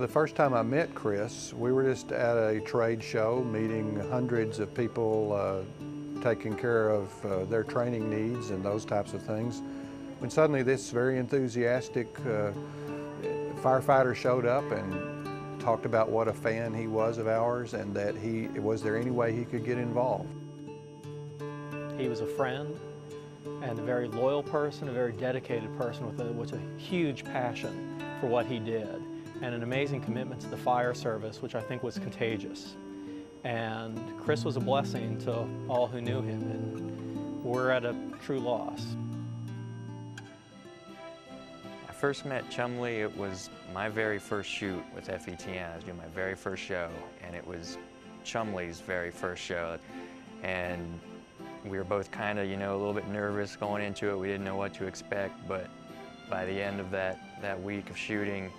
the first time I met Chris, we were just at a trade show meeting hundreds of people taking care of their training needs and those types of things. When suddenly this very enthusiastic firefighter showed up and talked about what a fan he was of ours and that was there any way he could get involved. He was a friend and a very loyal person, a very dedicated person with a huge passion for what he did and an amazing commitment to the fire service, which I think was contagious. And Chris was a blessing to all who knew him, and we're at a true loss. I first met Chumley, it was my very first shoot with FETN. I was doing my very first show, and it was Chumley's very first show. And we were both kind of, a little bit nervous going into it. We didn't know what to expect, but by the end of that week of shooting,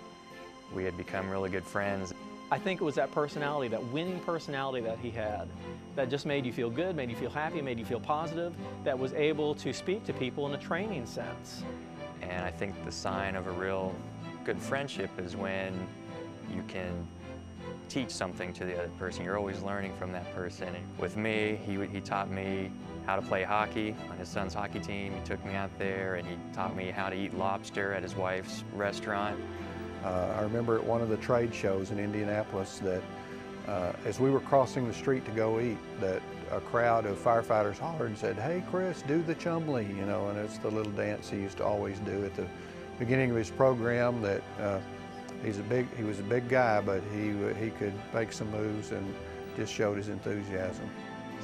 we had become really good friends. I think it was that personality, that winning personality that he had, that just made you feel good, made you feel happy, made you feel positive, that was able to speak to people in a training sense. And I think the sign of a real good friendship is when you can teach something to the other person. You're always learning from that person. And with me, he taught me how to play hockey on his son's hockey team. He took me out there and he taught me how to eat lobster at his wife's restaurant. I remember at one of the trade shows in Indianapolis that as we were crossing the street to go eat, that a crowd of firefighters hollered and said, "Hey Chris, do the Chumley," and it's the little dance he used to always do at the beginning of his program. That he was a big guy, but he could make some moves and just showed his enthusiasm.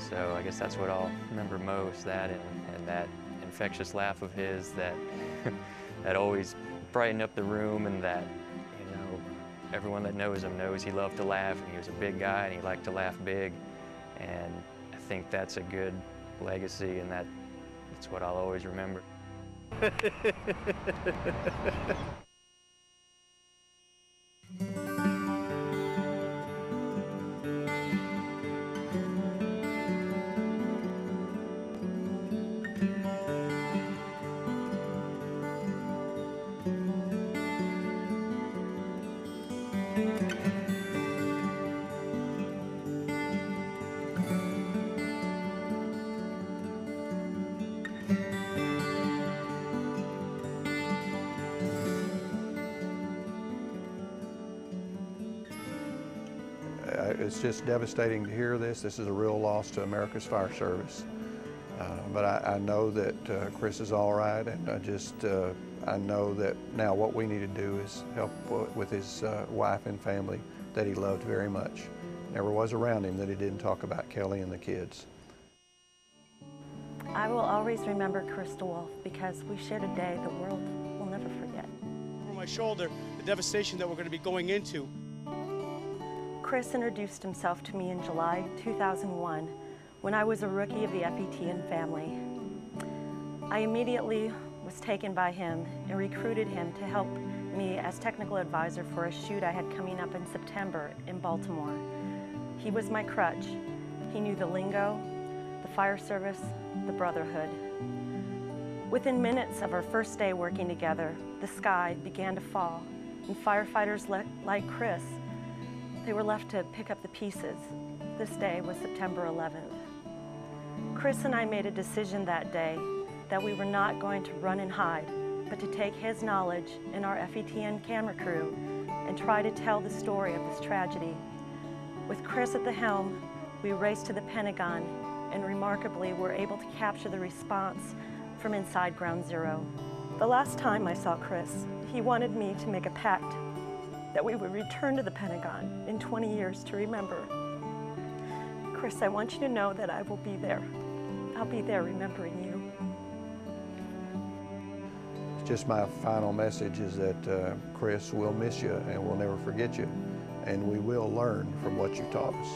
So I guess that's what I'll remember most, that and that infectious laugh of his that that always brightened up the room, and that everyone that knows him knows he loved to laugh, and he was a big guy and he liked to laugh big, and I think that's a good legacy, and that's what I'll always remember. It's just devastating to hear this. This is a real loss to America's fire service. But I know that Chris is all right, and I know that now what we need to do is help with his wife and family that he loved very much. Never was around him that he didn't talk about Kelly and the kids. I will always remember Chris DeWolf because we shared a day the world will never forget. Over my shoulder, the devastation that we're going to be going into. Chris introduced himself to me in July 2001 when I was a rookie of the FETN family. I immediately was taken by him and recruited him to help me as technical advisor for a shoot I had coming up in September in Baltimore. He was my crutch. He knew the lingo, the fire service, the brotherhood. Within minutes of our first day working together, the sky began to fall, and firefighters like Chris, they were left to pick up the pieces. This day was September 11th. Chris and I made a decision that day that we were not going to run and hide, but to take his knowledge and our FETN camera crew and try to tell the story of this tragedy. With Chris at the helm, we raced to the Pentagon and remarkably were able to capture the response from inside Ground Zero. The last time I saw Chris, he wanted me to make a pact that we would return to the Pentagon in 20 years to remember. Chris, I want you to know that I will be there. I'll be there remembering you. Just my final message is that Chris, we'll miss you and we'll never forget you, and we will learn from what you taught us.